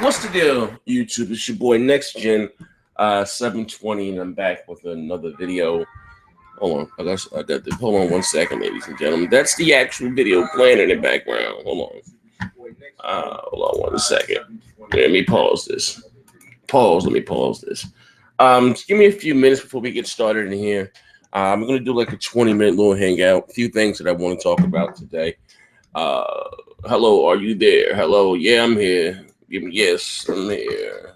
What's the deal, YouTube? It's your boy Next Gen 720, and I'm back with another video. Hold on, I got the. Hold on one second, ladies and gentlemen. That's the actual video playing in the background. Hold on one second. Let me pause this. Let me pause this. Just give me a few minutes before we get started in here. I'm gonna do like a 20-minute little hangout. A few things that I want to talk about today. Hello, are you there? Hello, yeah, I'm here. Yes, I'm here.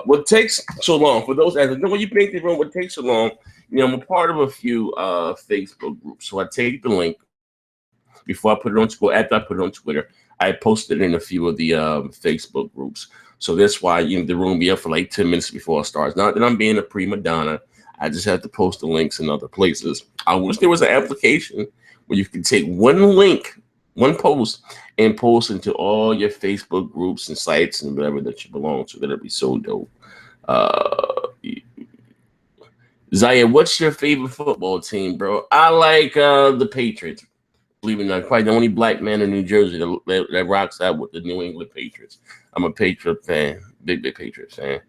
What takes so long for those as when you make the room? What takes so long? I'm a part of a few Facebook groups, so I take the link before I put it on Twitter. After I put it on Twitter, I posted it in a few of the Facebook groups. So that's why the room will be up for like 10 minutes before it starts. Not that I'm being a prima donna. I just have to post the links in other places. I wish there was an application where you could take one link, one post, and post into all your Facebook groups and sites and whatever that you belong to. That'd be so dope. Zaya, what's your favorite football team, bro? I like the Patriots. Believe it or not, probably the only black man in New Jersey that rocks out with the New England Patriots. I'm a Patriot fan, big Patriots fan.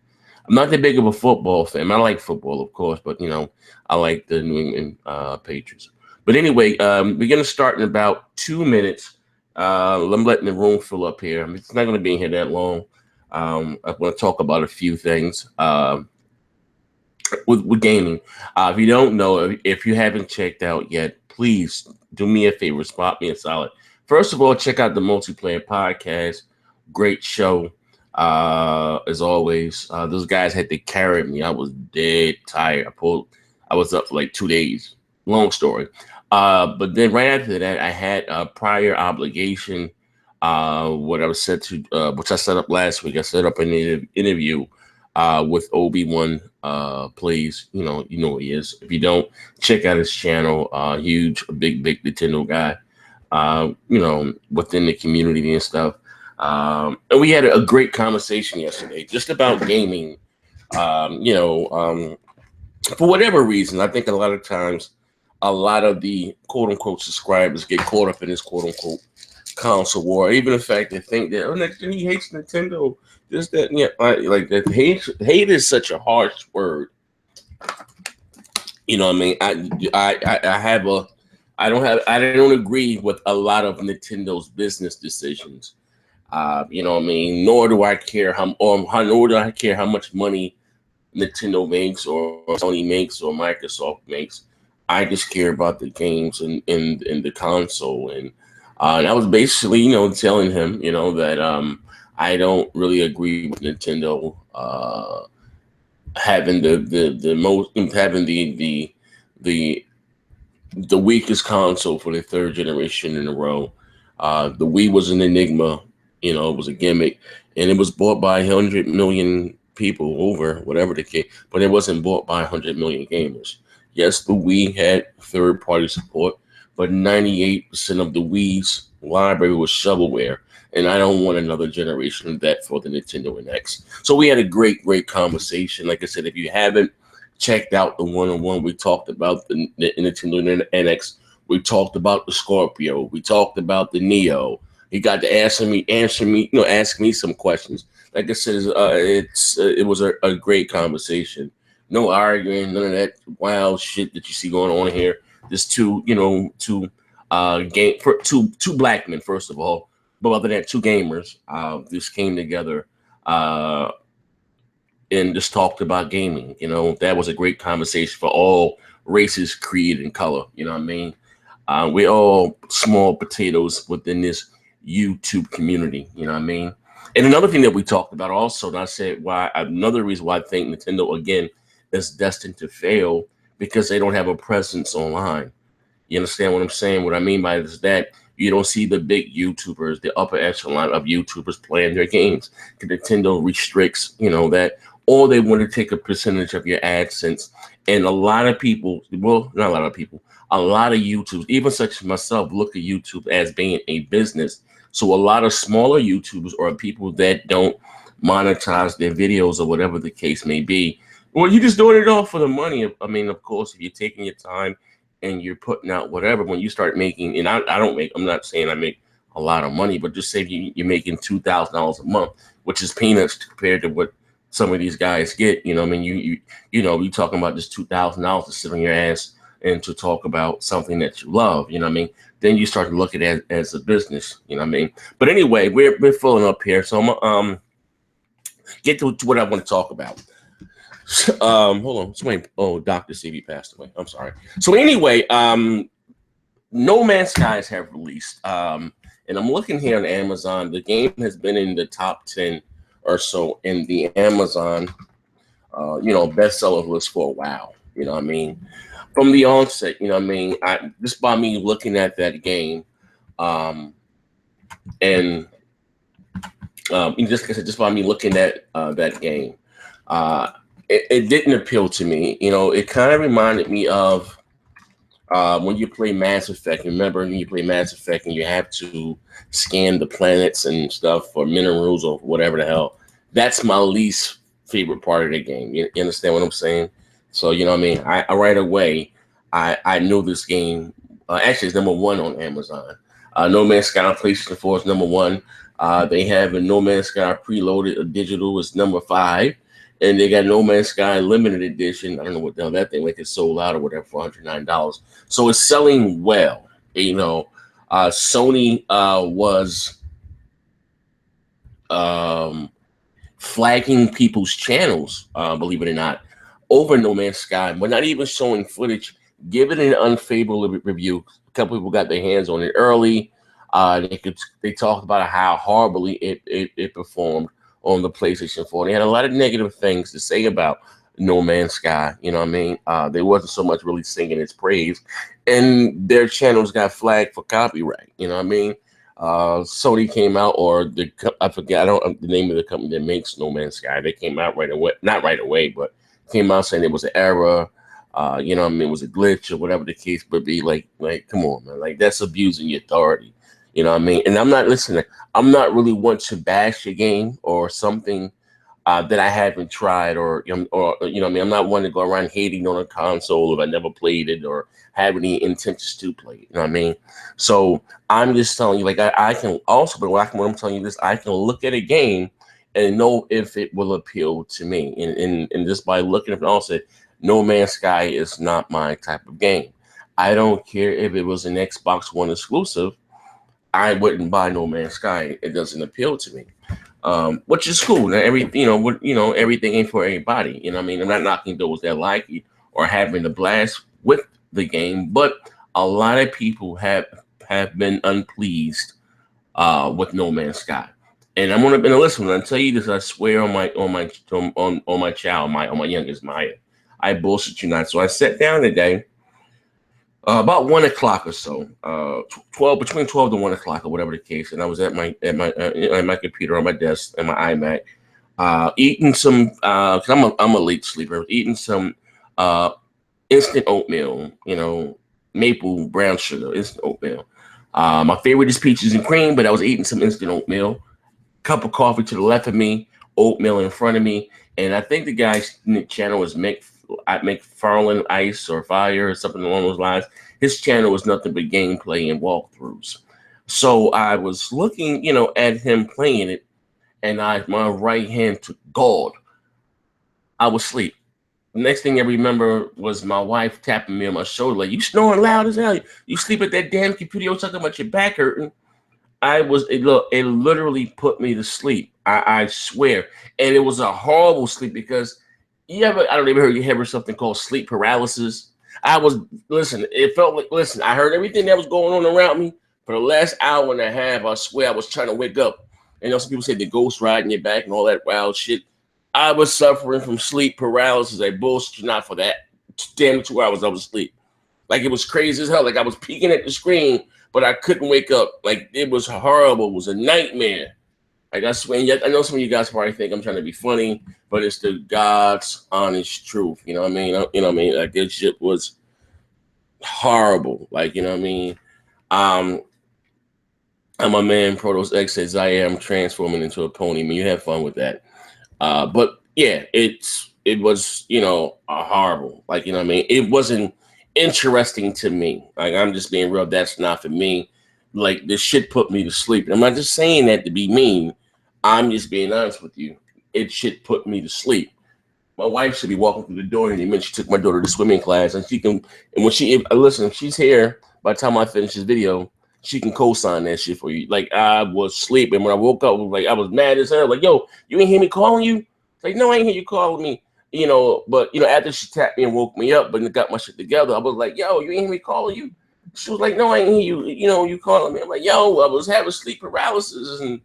I'm not that big of a football fan. I like football, of course, but I like the New England Patriots. But anyway, we're gonna start in about 2 minutes. I'm letting the room fill up here. It's not gonna be in here that long. I want to talk about a few things with gaming. If you don't know, if you haven't checked out yet, please do me a favor, spot me a solid. First of all, check out the Multiplayer Podcast. Great show. As always, those guys had to carry me. I was dead tired. I was up for like 2 days. Long story. But then right after that, I had a prior obligation. What I was set to, which I set up last week. I set up an interview with Obi-Wan Plays. You know who he is. If you don't, check out his channel. Huge, big Nintendo guy. Within the community and stuff. And we had a great conversation yesterday just about gaming. For whatever reason, I think a lot of times, a lot of the quote unquote subscribers get caught up in this quote unquote console war. Even the fact they think that he hates Nintendo, this, that, and yeah, like that. Hate is such a harsh word. You know what I mean? I don't agree with a lot of Nintendo's business decisions. You know what I mean? Nor do I care nor do I care how much money Nintendo makes or Sony makes or Microsoft makes. I just care about the games and the console. And I was basically, telling him, that I don't really agree with Nintendo having the weakest console for the third generation in a row. The Wii was an enigma. It was a gimmick, and it was bought by 100 million people over whatever the case, but it wasn't bought by 100 million gamers. Yes, the Wii had third-party support, but 98% of the Wii's library was shovelware, and I don't want another generation of that for the Nintendo NX. So we had a great conversation. Like I said, if you haven't checked out the one-on-one, we talked about the Nintendo NX. We talked about the Scorpio. We talked about the Neo. He got to ask me some questions. Like I said, it was a great conversation. No arguing, none of that wild shit that you see going on here. Just two black men, first of all, but other than that, two gamers just came together and just talked about gaming. That was a great conversation for all races, creed, and color. You know what I mean? We're all small potatoes within this YouTube community. You know what I mean? And another thing that we talked about also, and I said another reason why I think Nintendo again is destined to fail, because they don't have a presence online. You understand what I'm saying? What I mean by it is that you don't see the big YouTubers, the upper echelon of YouTubers playing their games. Nintendo restricts, that, or they want to take a percentage of your AdSense. And a lot of people, well, not a lot of people, a lot of YouTubers, even such as myself, look at YouTube as being a business. So a lot of smaller YouTubers or people that don't monetize their videos or whatever the case may be, well, you're just doing it all for the money. I mean, of course, if you're taking your time and you're putting out whatever, when you start making, and I'm not saying I make a lot of money, but just say you're making $2,000 a month, which is peanuts compared to what some of these guys get. You know, I mean, you know, you talking about just $2,000 to sit on your ass and to talk about something that you love. You know what I mean? Then you start to look at it as a business. You know what I mean? But anyway, we're filling up here, so I'm get to what I want to talk about. Hold on. Somebody, Dr. CB passed away. I'm sorry. So anyway, No Man's Skies have released. And I'm looking here on Amazon. The game has been in the top 10 or so in the Amazon, bestseller list for a while. You know what I mean? From the onset, you know what I mean? Just by me looking at that game, and just by me looking at that game, it didn't appeal to me. You know, it kind of reminded me of when you play Mass Effect. Remember when you play Mass Effect and you have to scan the planets and stuff for minerals or whatever the hell? That's my least favorite part of the game. You understand what I'm saying? So, you know what I mean? I right away, I knew this game. Actually, it's number one on Amazon. No Man's Sky on PlayStation 4 is number one. They have a No Man's Sky preloaded digital is number 5. And they got No Man's Sky limited edition. I don't know what the hell that thing like it's sold out or whatever for $109. So it's selling well. You know, Sony was flagging people's channels, believe it or not, over No Man's Sky, but not even showing footage, giving it an unfavorable review. A couple people got their hands on it early. They talked about how horribly it performed on the PlayStation 4. They had a lot of negative things to say about No Man's Sky. You know what I mean? They wasn't so much really singing its praise, and their channels got flagged for copyright. You know what I mean? Sony came out, or I forget, I don't the name of the company that makes No Man's Sky. They came out right away, not right away, but came out saying it was an error. You know what I mean? It was a glitch or whatever the case would be. Like, come on, man. Like, that's abusing your authority. You know what I mean? And I'm not listening. I'm not really one to bash a game or something that I haven't tried, or you know what I mean. I'm not one to go around hating on a console if I never played it or have any intentions to play it. You know what I mean? So I'm just telling you, like, I can also, but what I'm telling you this, I can look at a game and know if it will appeal to me, and just by looking at it, also, No Man's Sky is not my type of game. I don't care if it was an Xbox One exclusive. I wouldn't buy No Man's Sky. It doesn't appeal to me, which is cool. Now, everything ain't for everybody. You know what I mean? I'm not knocking those that like it or having a blast with the game, but a lot of people have been unpleased with No Man's Sky. And I'm gonna listen. When I tell you this, I swear on my child, on my youngest Maya, I bullshit you not. So I sat down today. About 1 o'clock or so, between 12 to 1 o'clock or whatever the case, and I was at my computer on my desk and my iMac, eating some. Cause I'm a late sleeper. Eating some instant oatmeal, maple brown sugar instant oatmeal. My favorite is peaches and cream, but I was eating some instant oatmeal. Cup of coffee to the left of me, oatmeal in front of me, and I think the guy's channel is McFarlane Ice or Fire or something along those lines. His channel was nothing but gameplay and walkthroughs. So I was looking, at him playing it, and my right hand to God, I was asleep. Next thing I remember was my wife tapping me on my shoulder, like, "You snoring loud as hell. You sleep at that damn computer. You're talking about your back hurting." It literally put me to sleep. I swear. And it was a horrible sleep because I don't even heard you ever something called sleep paralysis. It felt like, I heard everything that was going on around me for the last hour and a half. I swear I was trying to wake up. And some people say the ghost riding your back and all that wild shit. I was suffering from sleep paralysis. I bullshit not for that. Damn 2 hours I was asleep. Like, it was crazy as hell. Like, I was peeking at the screen, but I couldn't wake up. Like, it was horrible. It was a nightmare. Like, I swear, I know some of you guys probably think I'm trying to be funny, but it's the God's honest truth. You know what I mean? Like, this shit was horrible. Like, you know what I mean? I'm a man, Protos X says, I am transforming into a pony. I mean, you have fun with that. But yeah, it was, horrible. Like, it wasn't interesting to me. Like, I'm just being real. That's not for me. like this shit put me to sleep. And I'm not just saying that to be mean. I'm just being honest with you. It shit put me to sleep. My wife should be walking through the door and she took my daughter to swimming class, and she can. And when she listen, if she's here by the time I finish this video, she can co-sign that shit for you. Like I was sleeping when I woke up, like I was mad as hell. Like, yo, you ain't hear me calling you? Like, no, I ain't hear you calling me. But after she tapped me and woke me up, but got my shit together, I was like, yo, you ain't hear me calling you? She was like, no, I ain't hear you. You calling me. I'm like, yo, I was having sleep paralysis, and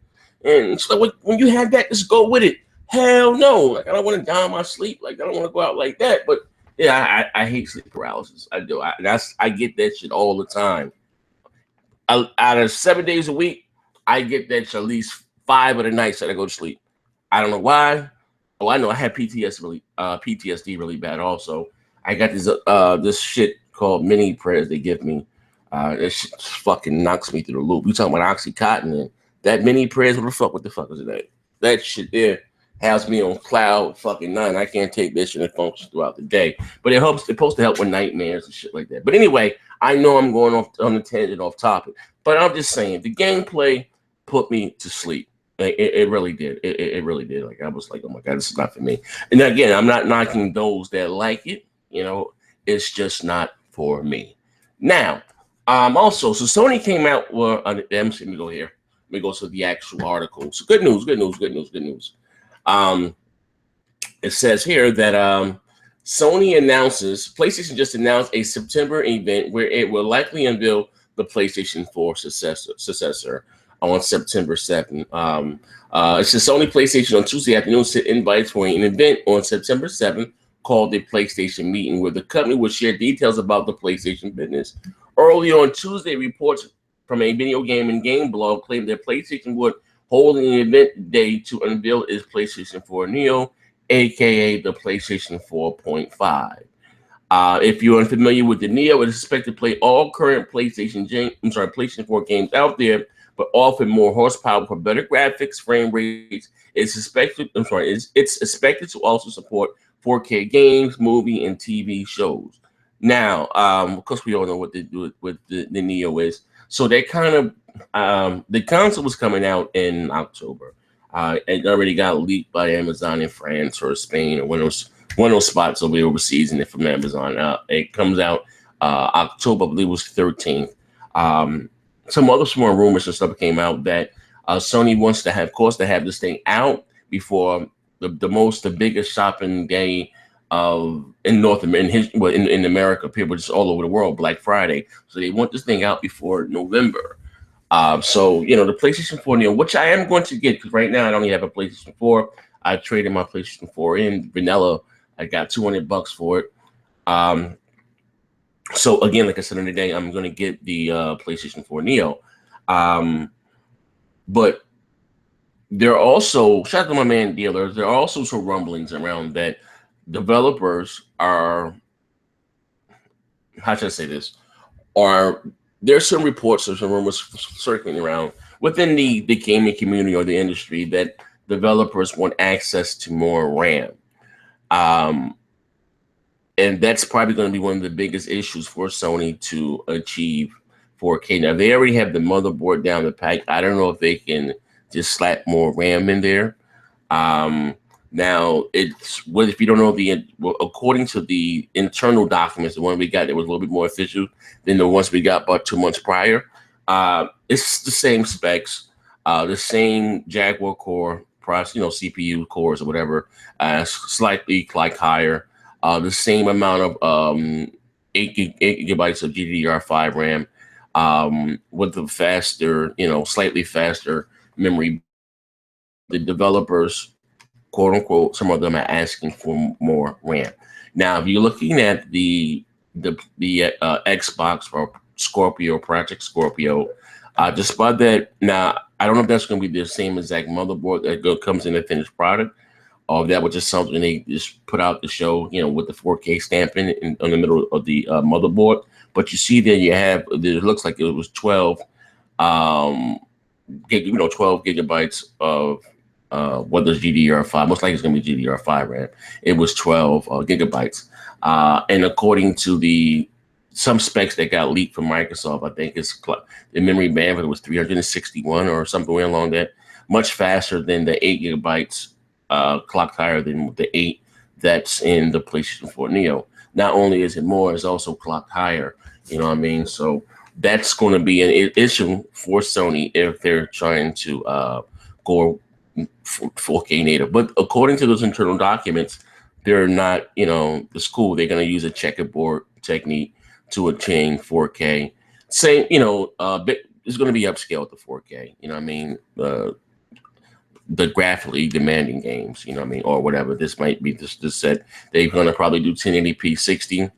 she's like, when you had that, just go with it. Hell no. Like, I don't want to die in my sleep. Like, I don't want to go out like that. But yeah, I hate sleep paralysis. I do. I get that shit all the time. Out of 7 days a week, I get that shit at least 5 of the nights that I go to sleep. I don't know why. Oh, I know I had PTSD really bad also. I got this shit called mini prayers they give me. That shit fucking knocks me through the loop. You talking about Oxycontin and that mini prayers? What the fuck is that? That shit there has me on cloud fucking 9. I can't take this shit and function throughout the day. But it's supposed to help with nightmares and shit like that. But anyway, I know I'm going off on a tangent off topic. But I'm just saying the gameplay put me to sleep. Like, it really did. It really did. Like I was like, oh my God, this is not for me. And again, I'm not knocking those that like it. It's just not for me. Now, also, so Sony came out with let me go here. Let me go to the actual article. So good news. It says here that Sony announces PlayStation just announced a September event where it will likely unveil the PlayStation 4 successor on September 7th. It says Sony PlayStation on Tuesday afternoon sent invites for an event on September 7th called the PlayStation Meeting, where the company will share details about the PlayStation business. Early on Tuesday, reports from a video game and game blog claimed that PlayStation would hold an event day to unveil its PlayStation 4 NEO, aka the PlayStation 4.5. If you're unfamiliar with the NEO, it is expected to play all current PlayStation 4 games out there, but offer more horsepower for better graphics, frame rates. It's expected to also support 4K games, movie, and TV shows. Now, of course, we all know what the NEO is. So they kind of the console was coming out in October. It already got leaked by Amazon in France or Spain or one of those spots will be overseas, and from Amazon. It comes out October, I believe it was 13th. Some other small rumors and stuff came out that Sony wants to have this thing out before the biggest shopping day in North America, in America, people just all over the world, Black Friday. So they want this thing out before November. So the PlayStation 4 NEO, which I am going to get because right now I only have a PlayStation 4. I traded my PlayStation 4 in vanilla. I got $200 for it. So again, like I said in the day, I'm going to get the PlayStation 4 NEO. But there are also, shout out to my man dealers, there are also some rumblings around that developers are, how should I say this? There's some reports or some rumors circling around within the gaming community or the industry that developers want access to more RAM. And that's probably going to be one of the biggest issues for Sony to achieve 4K. Now, they already have the motherboard down the pack. I don't know if they can just slap more RAM in there. Now, if you don't know according to the internal documents, the one we got that was a little bit more official than the ones we got about 2 months prior. It's the same specs, the same Jaguar core, CPU cores or whatever, slightly higher. The same amount of 8 gigabytes of GDDR5 RAM with the faster, slightly faster memory. The developers, quote unquote, some of them are asking for more RAM. Now, if you're looking at the Xbox or Scorpio, Project Scorpio, despite that, now I don't know if that's going to be the same exact motherboard that comes in the finished product, or if that was just something they just put out to show, with the 4K stamping in the middle of the motherboard. But you see there, it looks like it was 12, 12 gigabytes of what is GDDR5? Most likely it's going to be GDDR5 RAM. It was 12 gigabytes. And according to the some specs that got leaked from Microsoft. I think the memory bandwidth was 361 or something along that, much faster than the 8 GB, clocked higher than the 8 that's in the PlayStation 4 Neo. Not only is it more, it's also clocked higher. You know what I mean? So that's going to be an issue for Sony if they're trying to go 4K native. But according to those internal documents, they're not, the school. They're going to use a checkerboard technique to attain 4K. Same, it's going to be upscaled to 4K. You know what I mean? The graphically demanding games, you know what I mean, or whatever. This might be this set. They're going to probably do 1080p 60.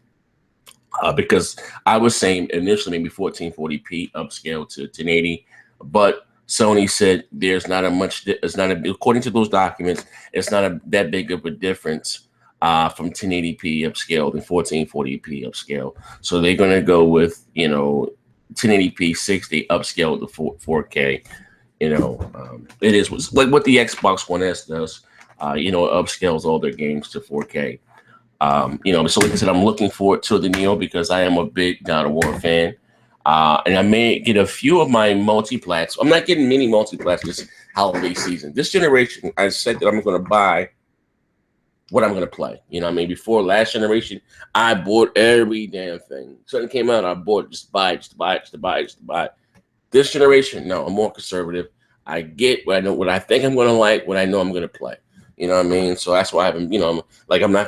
Because I was saying initially maybe 1440p upscale to 1080, but Sony said there's not a much. It's not according to those documents. It's not that big of a difference from 1080p upscale than 1440p upscale. So they're gonna go with 1080p 60 upscale to 4K. It is like what the Xbox One S does. It upscales all their games to 4K. So like I said, I'm looking forward to the Neo because I am a big God of War fan. And I may get a few of my multiplats. I'm not getting many multiplats this holiday season. This generation, I said that I'm going to buy what I'm going to play. You know what I mean? Before last generation, I bought every damn thing. Something came out, I bought it, just buy it, just buy it, just buy it, just buy it. This generation, no, I'm more conservative. I get what I know, what I think I'm going to like, what I know I'm going to play. You know what I mean? So that's why I'm not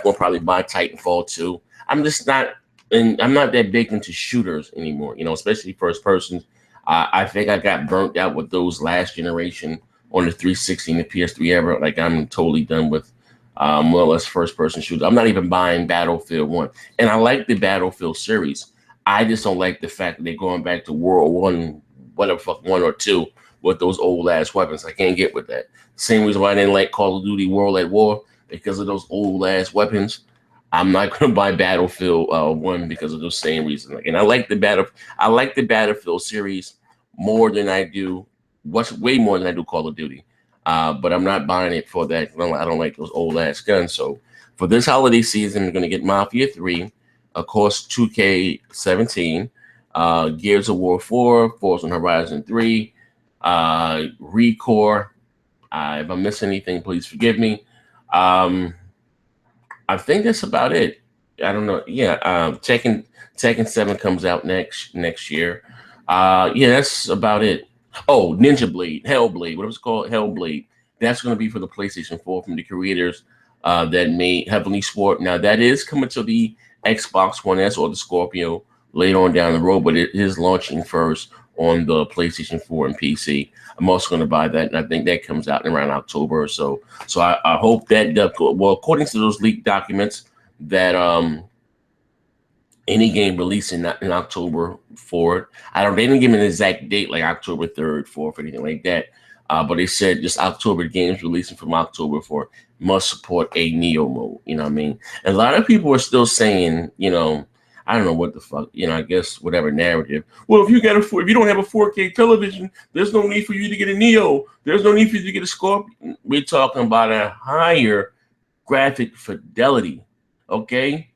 going to probably buy Titanfall 2. I'm just not, and I'm not that big into shooters anymore, especially first person. I think I got burnt out with those last generation on the 360 and the PS3 era. Like I'm totally done with more or less first person shooters. I'm not even buying Battlefield 1. And I like the Battlefield series. I just don't like the fact that they're going back to World 1, whatever fuck 1 or 2 with those old ass weapons. I can't get with that. Same reason why I didn't like Call of Duty World at War, because of those old ass weapons. I'm not going to buy Battlefield 1 because of those same reasons. And I like the Battlefield series more than I do, way more than I do Call of Duty. But I'm not buying it for that. I don't like those old ass guns. So for this holiday season, I'm going to get Mafia 3, of course, 2K17, Gears of War 4, Forza Horizon 3, Recore. If I miss anything, please forgive me. I think that's about it. I don't know. Yeah, Tekken 7 comes out next year. Yeah, that's about it. Oh, Ninja Blade, Hellblade, what was it called? Hellblade. That's going to be for the PlayStation 4 from the creators that made Heavenly Sword. Now, that is coming to the Xbox One S or the Scorpio later on down the road, but it is launching first on the PlayStation 4 and PC. I'm also going to buy that, and I think that comes out in around October or so. So I hope that does go. Well, according to those leaked documents, that any game released in October for it. They didn't give me an exact date, like October 3rd, 4th, or anything like that. But they said just October games releasing from October 4 must support a Neo mode. You know what I mean? And a lot of people are still saying, I don't know what the fuck, I guess whatever narrative. Well, if you don't have a 4K television, there's no need for you to get a Neo. There's no need for you to get a Scorpio. We're talking about a higher graphic fidelity. Okay?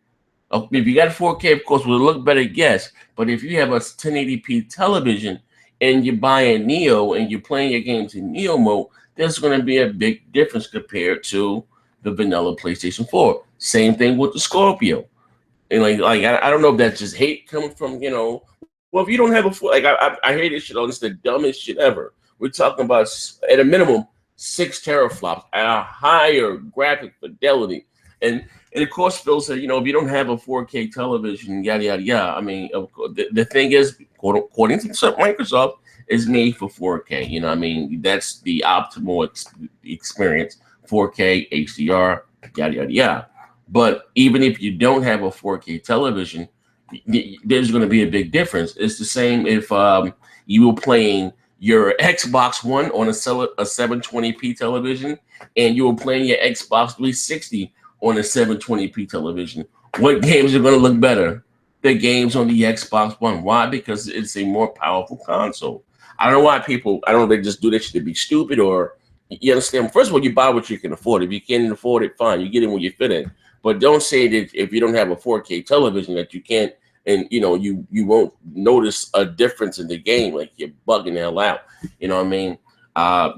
If you got a 4K, of course, will it look better? Yes. But if you have a 1080p television and you buy a Neo and you're playing your games in Neo mode, there's going to be a big difference compared to the vanilla PlayStation 4. Same thing with the Scorpio. And I don't know if that's just hate coming from, well, if you don't have I hate this shit. It's the dumbest shit ever. We're talking about at a minimum 6 teraflops at a higher graphic fidelity. And of course, Phil said, if you don't have a 4K television, yada, yada, yada. I mean, the thing is, according to Microsoft, is made for 4K. You know what I mean? That's the optimal experience, 4K, HDR, yada, yada, yada. But even if you don't have a 4K television, there's going to be a big difference. It's the same if you were playing your Xbox One on a 720p television and you were playing your Xbox 360 on a 720p television. What games are going to look better? The games on the Xbox One. Why? Because it's a more powerful console. I don't know why I don't know if they just do this shit to be stupid or, you understand? First of all, you buy what you can afford. If you can't afford it, fine. You get in where you fit in. But don't say that if you don't have a 4K television that you can't and you won't notice a difference in the game. Like you're bugging the hell out. You know what I mean?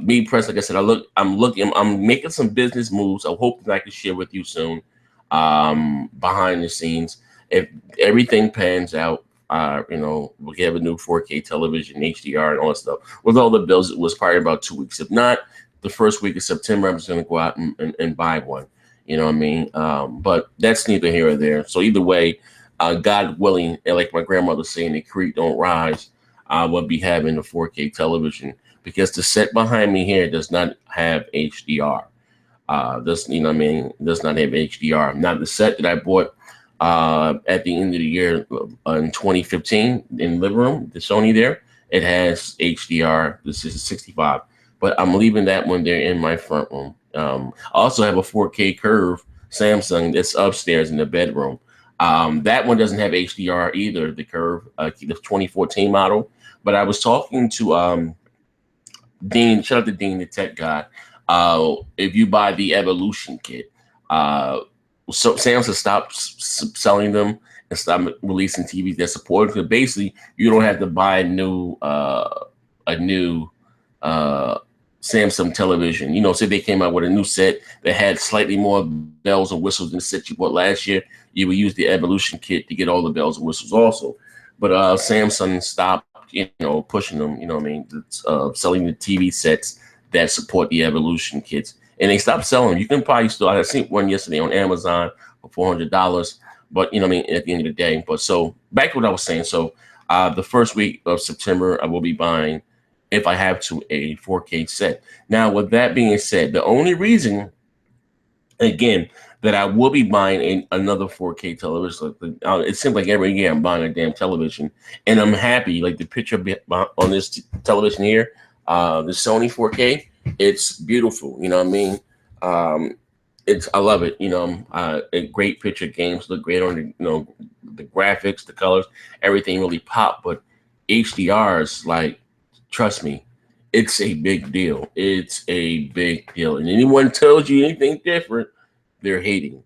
Me personally, like I said, I'm making some business moves. I hope that I can share with you soon. Behind the scenes, if everything pans out, we have a new 4K television, HDR, and all that stuff. With all the bills, it was probably about 2 weeks. If not, the first week of September, I'm just going to go out and buy one. You know what I mean? But that's neither here or there. So either way, God willing, and like my grandmother saying, the creek don't rise, I will be having a 4K television because the set behind me here does not have HDR. Does you know what I mean? Does not have HDR. Now the set that I bought at the end of the year in 2015 in living room, the Sony there, it has HDR. This is 65, but I'm leaving that one there in my front room. I also have a 4K curve Samsung that's upstairs in the bedroom. That one doesn't have HDR either. The curve, the 2014 model. But I was talking to Dean, shout out to Dean, the tech guy. If you buy the Evolution kit, uh, so Samsung stopped selling them and stopped releasing TVs that support it. Because basically, you don't have to buy a new uh, Samsung television. Say they came out with a new set that had slightly more bells and whistles than the set you bought last year. You would use the Evolution kit to get all the bells and whistles also. But Samsung stopped, pushing them. You know what I mean? Selling the TV sets that support the Evolution kits, and they stopped selling them. You can probably still. I seen one yesterday on Amazon for $400, but you know what I mean. At the end of the day, but so back to what I was saying. So the first week of September, I will be buying, if I have to, a 4K set. Now, with that being said, the only reason, again, that I will be buying another 4K television. It seems like every year I'm buying a damn television, and I'm happy. Like the picture on this television here, the Sony 4K, it's beautiful. You know what I mean? Um, I love it. A great picture. Games look great on the graphics, the colors, everything really pop. But HDR is like, trust me, it's a big deal. It's a big deal. And anyone tells you anything different, they're hating.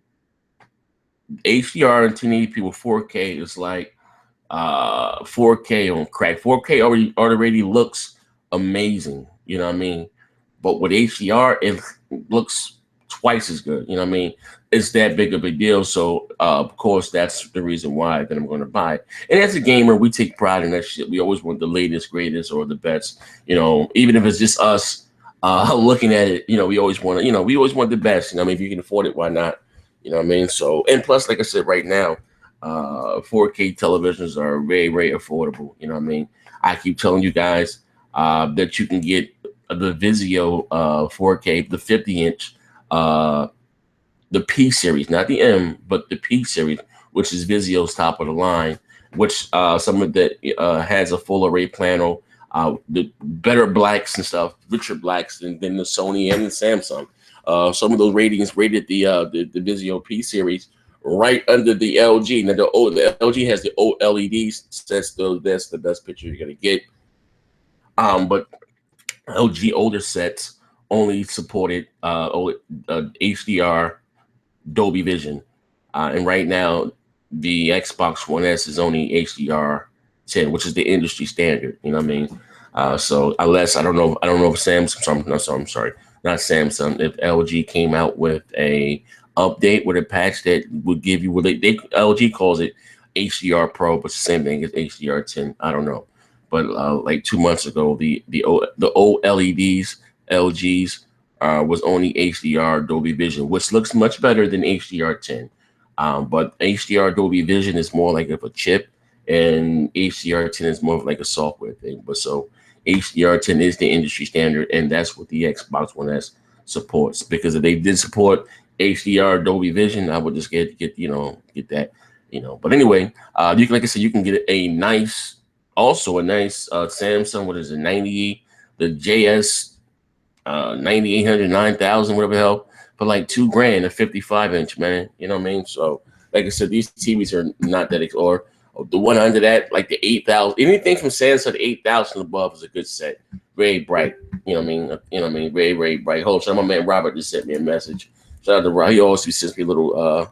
HDR and 1080p with 4K is like 4K on crack. 4K already looks amazing. You know what I mean? But with HDR, it looks twice as good. You know what I mean? It's that big of a deal. So of course, that's the reason why that I'm going to buy it. And as a gamer, we take pride in that shit. We always want the latest, greatest, or the best. Even if it's just us looking at it, we always want to. We always want the best. I mean, if you can afford it, why not? You know what I mean? So, and plus, like I said, right now, 4K televisions are very, very affordable. You know what I mean? I keep telling you guys that you can get the Vizio 4K, the 50-inch, the P series, not the M, but the P series, which is Vizio's top of the line, which some of that has a full array panel, the better blacks and stuff, richer blacks than the Sony and the Samsung. Some of those ratings rated the Vizio P series right under the LG. Now the LG has the OLEDs. That's the best picture you're gonna get. But LG older sets only supported HDR, Dolby Vision, and right now the Xbox One S is only HDR 10, which is the industry standard. You know what I mean? So unless I don't know if Samsung, I'm sorry, not Samsung. If LG came out with a update with a patch that would give you LG calls it HDR Pro, but it's the same thing as HDR 10. I don't know, but like 2 months ago, the OLEDs LGs was only HDR Dolby Vision, which looks much better than HDR 10. But HDR Dolby Vision is more like of a chip, and HDR 10 is more of like a software thing. But so HDR 10 is the industry standard, and that's what the Xbox One S supports. Because if they did support HDR Dolby Vision, I would just get that. But anyway, you can, like I said, you can get a nice Samsung. What is it? The JS 9800, 9000, whatever the hell, for like $2,000, a 55-inch, man. You know what I mean? So, like I said, these TVs are not that, or the one under that, like the 8,000. Anything from Samsung to 8,000 above is a good set. Very bright. You know what I mean? Very, very bright. Hold on, so my man Robert just sent me a message. Shout out to Rob. He always sends me a little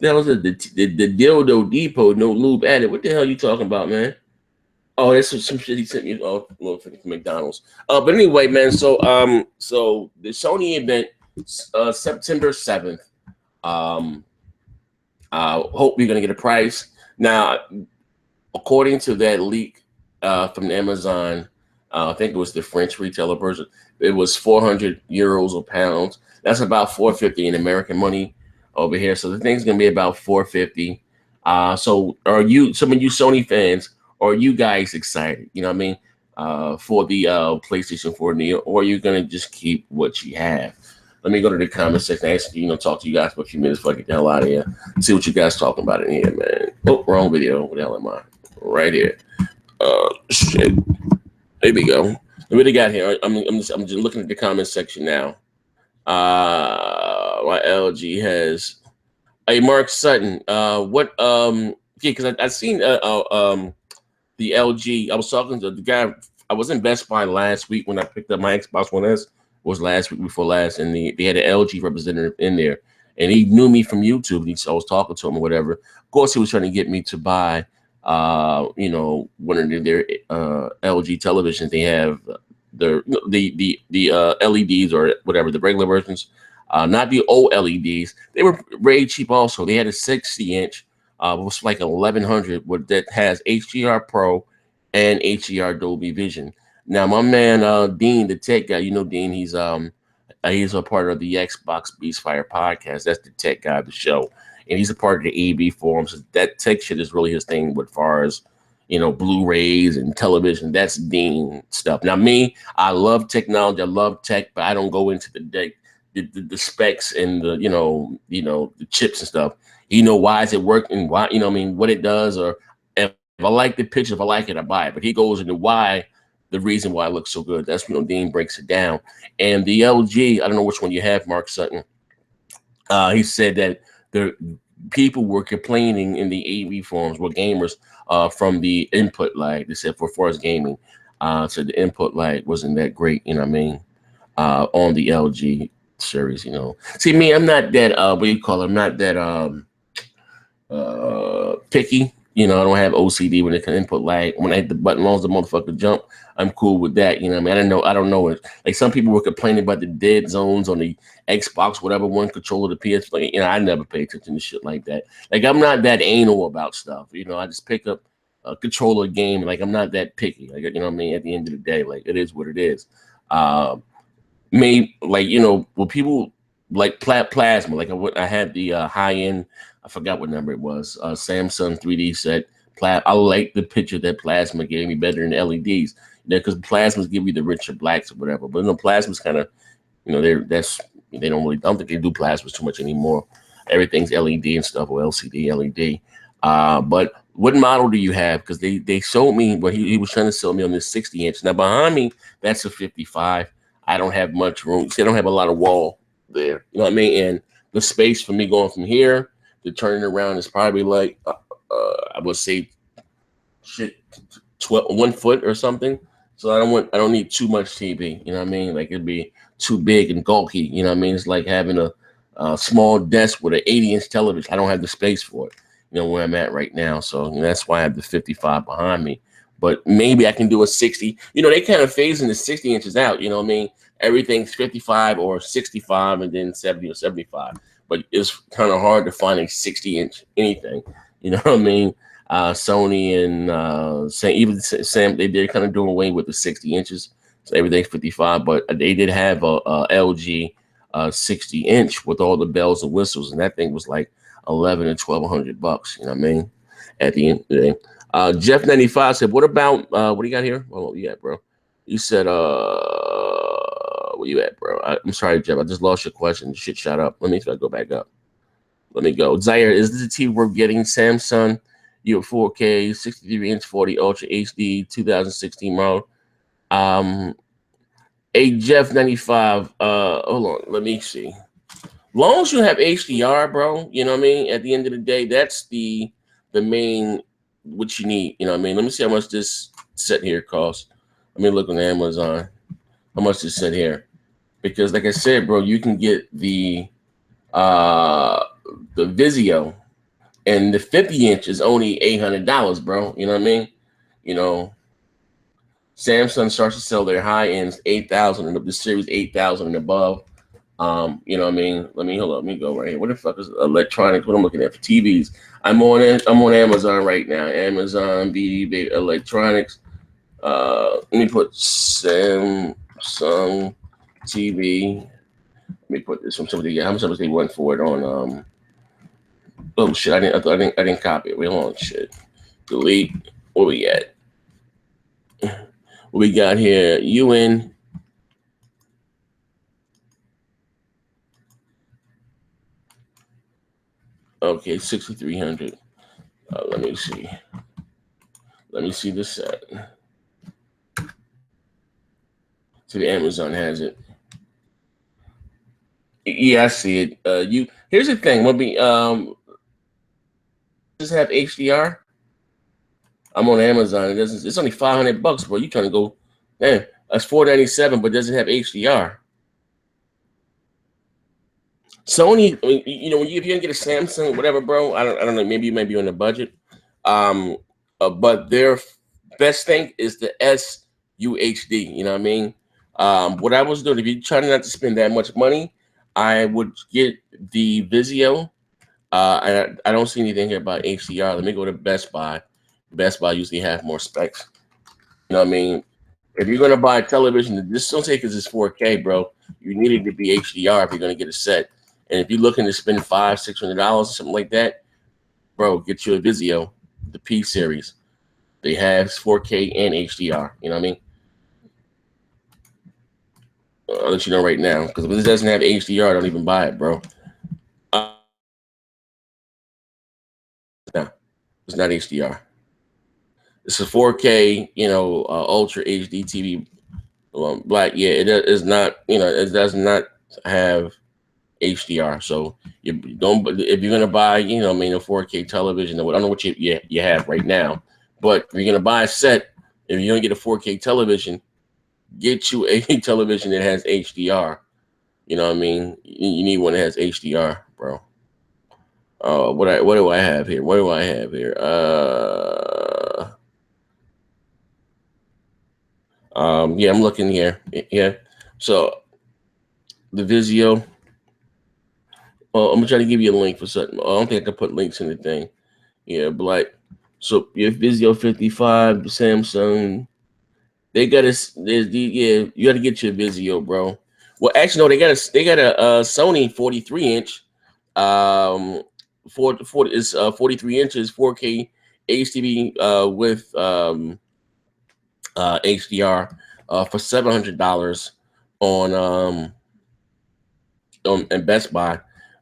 That was the dildo depot, no lube added. What the hell you talking about, man? Oh, that's some shit he sent me. Oh, well, from McDonald's. But anyway, man. So the Sony event, September 7th. Um, hope you're gonna get a price. Now, according to that leak from Amazon, I think it was the French retailer version. It was 400 euros or pounds. That's about 450 in American money over here. So the thing's gonna be about 450. So are you, some of you Sony fans, are you guys excited? You know what I mean? For the PlayStation 4 Neo, or are you gonna just keep what you have? Let me go to the comment section. Actually, talk to you guys for a few minutes before I get the hell out of here. See what you guys talking about in here, man. Oh, wrong video. What the hell am I? Right here. Shit. There we go. What they got here? I'm just looking at the comment section now. My LG has a Mark Sutton. Yeah, because I seen the LG. I was talking to the guy. I was in Best Buy last week when I picked up my Xbox One S. Was last week before last, and they had an LG representative in there, and he knew me from YouTube. I was talking to him or whatever. Of course, he was trying to get me to buy, one of their LG televisions. They have the LEDs or whatever, the regular versions, not the OLEDs. They were very cheap. Also, they had a 60-inch, it was like 1100, that has HDR Pro and HDR Dolby Vision. Now, my man Dean, the tech guy, Dean, he's a part of the Xbox Beastfire podcast. That's the tech guy of the show, and he's a part of the AB forums. So that tech shit is really his thing. As far as Blu-rays and television, that's Dean stuff. Now, me, I love technology, I love tech, but I don't go into the specs and the chips and stuff. Why is it working? Why what it does, or if I like the picture, if I like it, I buy it. But he goes into why. The reason why it looks so good. That's when Dean breaks it down. And the LG, I don't know which one you have, Mark Sutton. He said that the people were complaining in the AV forums, were gamers, from the input lag. They said for Forest Gaming, so the input lag wasn't that great. On the LG series. See me, I'm not that. What do you call it? I'm not that picky. I don't have OCD when it can input lag. When I hit the button, as long as the motherfucker jump, I'm cool with that. I don't know it. Like some people were complaining about the dead zones on the Xbox, whatever one controller, the PS. I never pay attention to shit like that. Like I'm not that anal about stuff. I just pick up a controller game. Like I'm not that picky. Like what I mean. At the end of the day, like it is what it is. Maybe like when people like plasma. Like I had the high end. I forgot what number it was. Samsung 3D set. I like the picture that plasma gave me better than LEDs. Because plasmas give you the richer blacks or whatever. But plasmas kind of, they don't really. I don't think they do plasmas too much anymore. Everything's LED and stuff, or LCD, LED. But what model do you have? Because they showed me what he was trying to sell me on this 60-inch. Now behind me, that's a 55. I don't have much room. See, I don't have a lot of wall there. You know what I mean? And the space for me going from here to turning around is probably like I would say 1 foot or something. So I don't need too much TV. You know what I mean? Like it'd be too big and bulky. You know what I mean? It's like having a small desk with an 80-inch television. I don't have the space for it. Where I'm at right now. So that's why I have the 55 behind me. But maybe I can do a 60. They kind of phasing the 60 inches out. You know what I mean? Everything's 55 or 65 and then 70 or 75. But it's kind of hard to find a 60-inch anything. You know what I mean? Sony and even Sam, they're kind of doing away with the 60 inches. So everything's 55. But they did have a LG 60-inch with all the bells and whistles. And that thing was like $1,100 and $1,200. You know what I mean? At the end of the day. Jeff 95 said, what about what do you got here? Oh, yeah, bro. You said where you at, bro? I'm sorry, Jeff. I just lost your question. Shit shot up. Let me try to go back up. Let me go. Zaire, is this a TV worth getting? Samsung, you have 4K, 63-inch, 40 Ultra HD, 2016 model. A Jeff 95. Hold on. Let me see. Long as you have HDR, bro, you know what I mean? At the end of the day, that's the main what you need. You know what I mean? Let me see how much this set here costs. Let me look on Amazon. How much this set here? Because like I said, bro, you can get the Vizio. and the 50-inch is only $800, bro. You know what I mean? You know, Samsung starts to sell their high ends 8,000 and the series 8,000 and above. You know what I mean? Hold up, let me go right here. What the fuck is electronics? What I'm looking at for TVs? I'm on Amazon right now. Amazon BD Electronics. Let me put Samsung TV. Let me put this from somebody. How much they went for it on? Oh shit! I didn't copy it. Wait, hold on. Shit. Delete. Where we at? What we got here? UN. Okay, 6,300. Let me see. Let me see the set. See, the Amazon has it. Yeah, I see it. Here's the thing. When we just have HDR. I'm on Amazon. It doesn't. It's only $500, bro. You trying to go? Man, that's $497, but doesn't have HDR. Sony, you know, if you're gonna get a Samsung, whatever, bro. I don't know. Maybe you might be on a budget. But their best thing is the SUHD. You know what I mean? What I was doing, if you're trying not to spend that much money, I would get the Vizio. I don't see anything here about HDR. Let me go to Best Buy. Best Buy usually have more specs. You know what I mean? If you're gonna buy a television, just don't take this as 4K, bro. You need it to be HDR if you're gonna get a set. And if you're looking to spend $500-$600 or something like that, bro, get you a Vizio, the P series. They have 4K and HDR. You know what I mean? I'll let you know right now because if this doesn't have HDR, don't even buy it, bro. No, it's not HDR. It's a 4K, Ultra HD TV. Black, yeah, it is not. It does not have HDR. So you don't. If you're gonna buy, a 4K television, I don't know what you have right now, but if you're gonna buy a set, if you're gonna get a 4K television, get you a television that has HDR. You know what I mean? You need one that has HDR, bro. What do I have here? What do I have here? Yeah, I'm looking here. Yeah, so the Vizio. I'm gonna try to give you a link for something. I don't think I can put links in the thing. Yeah, but like, so your Vizio 55, Samsung, they got a. Yeah, you got to get your Vizio, bro. Well, actually, no, they got a Sony 43-inch. 43 inches, 4K HDV with HDR for $700 on Best Buy.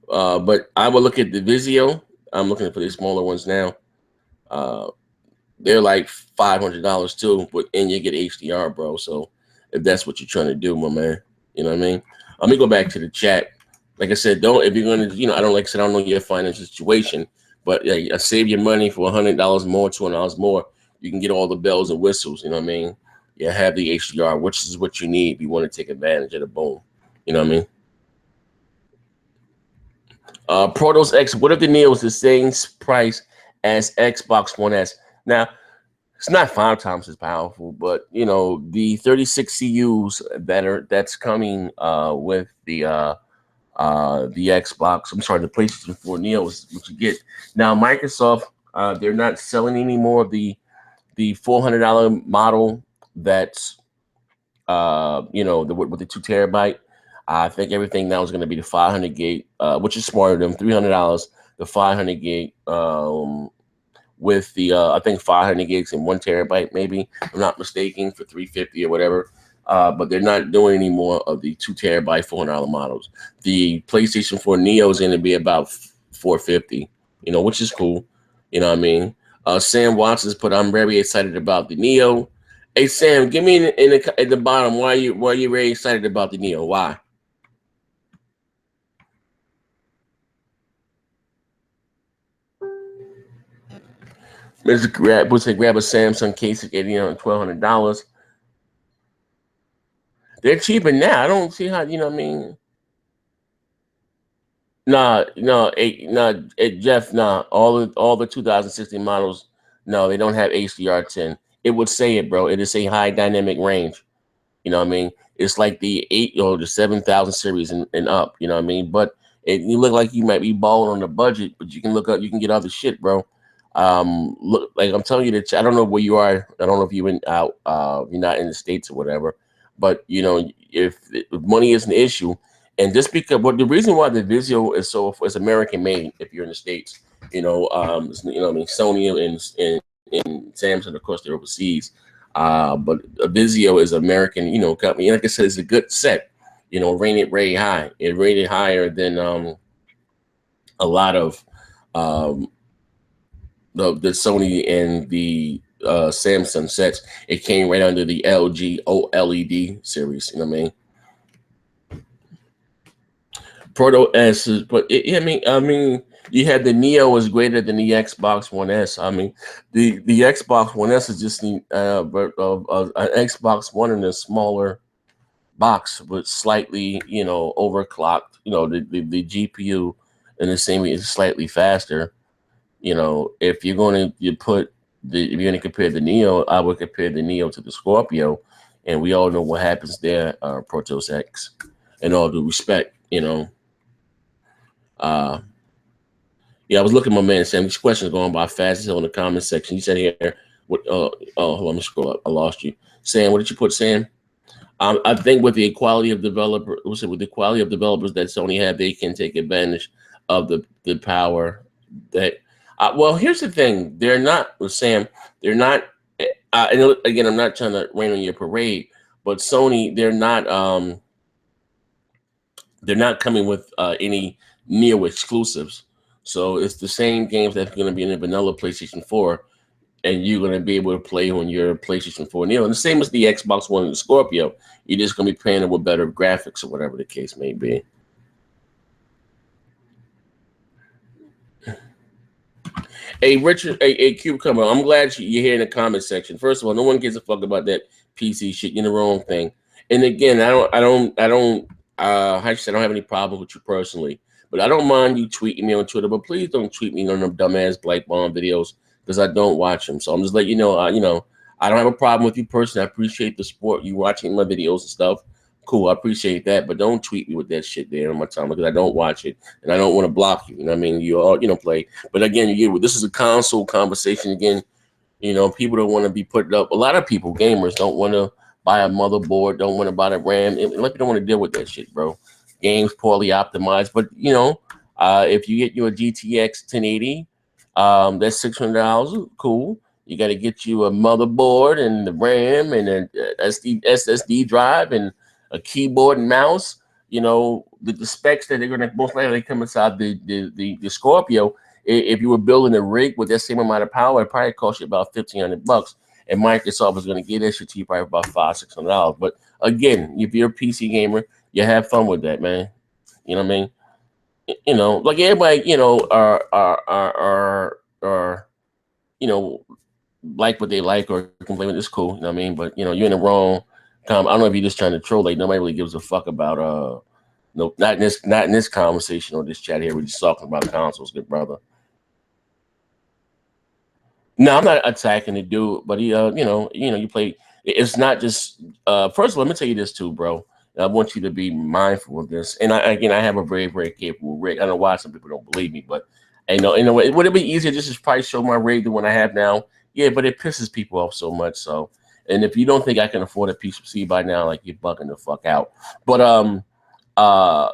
But I will look at the Vizio. I'm looking for the smaller ones now. Uh, they're like $500 too, and you get HDR, bro. So if that's what you're trying to do, my man, you know what I mean. Let me go back to the chat. Like I said, if you're gonna, I don't like I said, I don't know your financial situation, but yeah, save your money for $100 more, $200 more. You can get all the bells and whistles. You know what I mean. Yeah, have the HDR, which is what you need if you want to take advantage of the boom. You know what I mean. Protos X. What if the Neo is the same price as Xbox One S? Now, it's not 5 times as powerful, but the 36 CUs that's coming with the Xbox. I'm sorry, the PlayStation 4NEO is what you get now. Microsoft, they're not selling any more of the $400 model. That's with the 2 TB. I think everything now is going to be the 500 gig, which is smarter than $300. The 500 gig with the I think 500 gigs and 1 TB, maybe, if I'm not mistaken, for $350 or whatever. But they're not doing any more of the 2 TB $400 models. The PlayStation 4NEO is going to be about $450, which is cool. You know what I mean? Sam Watson's put, I'm very excited about the Neo. Hey Sam, give me at the bottom why you very excited about the Neo? Why? Mr. Grab a Samsung case at $1,200. They're cheaper now. I don't see how, what I mean. Jeff, nah. All the 2016 models, no, they don't have HDR10. It would say it, bro. It is a high dynamic range. You know what I mean? It's like the 8 or the 7,000 series and up. You know what I mean? But you look like you might be balling on the budget, but you can look up, you can get other shit, bro. Look, like I'm telling you that I don't know where you are. I don't know if you're out, you're not in the States or whatever. But you know, if money is an issue, and just because, but the reason why the Vizio is so is American made, if you're in the States, you know, I mean, Sony and Samsung, of course, they're overseas. But Vizio is an American, you know, company. And like I said, it's a good set. You know, rated very high. It rated higher than a lot of um, the Sony and the Samsung sets. It came right under the LG OLED series. You know what I mean? Proto S is, but I mean, you had the Neo is greater than the Xbox One S. I mean, the Xbox One S is just the an Xbox One in a smaller box, but slightly, you know, overclocked. You know, the GPU in the same is slightly faster. You know, if you're going to if you're going to compare the Neo, I would compare the Neo to the Scorpio, and we all know what happens there. Protos X, in all due respect, you know. Uh, yeah, I was looking at my man Sam. These questions are going by fast as hell in the comment section. You said here, what? Oh, hold on, let me scroll up. I lost you, Sam. What did you put, Sam? I think with the quality of with the quality of developers that Sony have, they can take advantage of the power that. Well, here's the thing: they're not, Sam. They're not. And again, I'm not trying to rain on your parade, but Sony, they're not coming with any Neo exclusives. So it's the same games that's going to be in the vanilla PlayStation 4, and you're going to be able to play on your PlayStation 4 Neo. And the same as the Xbox One and the Scorpio. You're just going to be playing it with better graphics or whatever the case may be. Hey, Richard, hey, Cucumber, I'm glad you're here in the comment section. First of all, no one gives a fuck about that PC shit. You're the wrong thing. And again, I said, I don't have any problem with you personally, but I don't mind you tweeting me on Twitter. But please don't tweet me on them dumbass Black Bomb videos because I don't watch them. So I'm just letting you know, I don't have a problem with you personally. I appreciate the support. You watching my videos and stuff. Cool, I appreciate that, but don't tweet me with that shit there on my time because I don't watch it and I don't want to block you. You know what I mean? You all, play. But again, this is a console conversation again. You know, people don't want to be put up. A lot of people, gamers, don't want to buy a motherboard, don't want to buy the RAM. And like, you don't want to deal with that shit, bro. Games poorly optimized. But, if you get you a GTX 1080, that's $600. Cool. You got to get you a motherboard and the RAM and an SSD drive and a keyboard and mouse. You know, the specs that they're going to most likely come inside the Scorpio. If you were building a rig with that same amount of power, it probably cost you about $1,500. And Microsoft is going to get that shit to you probably about $500-$600. But again, if you're a PC gamer, you have fun with that, man. You know what I mean? You know, like everybody, are like what they like or complain with. It's cool. You know what I mean? But you're in the wrong. I don't know if you're just trying to troll. Like nobody really gives a fuck about no, not in this conversation or this chat here. We're just talking about consoles, good brother. No, I'm not attacking the dude, but you play. It's not just. First of all, let me tell you this too, bro. I want you to be mindful of this. And I have a very, very capable rig. I don't know why some people don't believe me, but would it be easier just to probably show my rig than what I have now? Yeah, but it pisses people off so much. So, and if you don't think I can afford a PC by now, like you're bugging the fuck out. But uh,